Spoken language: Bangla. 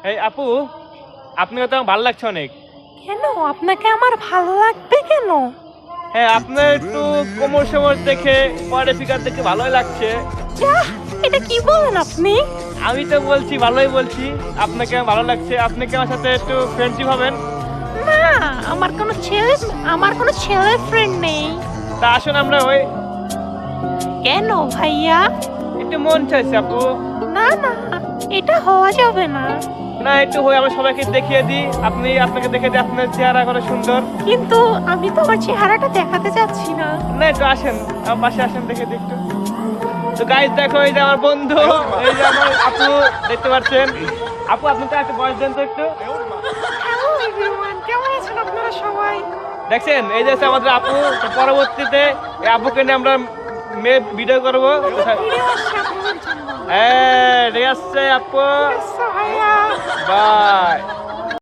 এই আপু, আপনাকে তো আমার ভালো লাগছে অনেক। কেন আপনাকে আমার ভালো লাগবে কেন? হ্যাঁ, আপনার একটু কোমর সোমর দেখে বডি ফিগার দেখে ভালোই লাগছে। যা, এটা কি বলেন আপনি? আমি তো বলছি, ভালোই বলছি, আপনাকে আমার ভালো লাগছে। আপনি কি আমার সাথে একটু ফ্রেন্ডশিপ হবেন? না, আমার কোনো ছেলে ফ্রেন্ড নেই। তা আসুন আমরা ওই কেন ভাইয়া? একটু মন চাইছে আপু। না না, এটা হওয়া যাবে না। না, একটু হই, আমরা সবাইকে দেখিয়ে দিই। আপনাকে দেখে দিই আপনার চেহারা কত সুন্দর। কিন্তু আমি তো আমার চেহারাটা দেখাতে চাচ্ছি না। না, একটু আসেন, আমার পাশে আসেন, দেখে দিই একটু। তো গাইস দেখো, এই যে আমার বন্ধু, এই যে আমার আপু, দেখতে পাচ্ছেন। আপু, আপনি তো একটা বয়স দেন তো একটু। হ্যালো এভরিওয়ান, কেমন আছেন আপনারা সবাই? দেখছেন, এই যে আছে আমাদের আপু। তো পরবর্তীতে এই আপুকে নিয়ে আমরা মেয়ে ভিডিও করবো। ফিরে আসছি আপনাদের জন্য। হ্যাঁ, ঠিক আছে আপু, আচ্ছা ভাইয়া। বাই।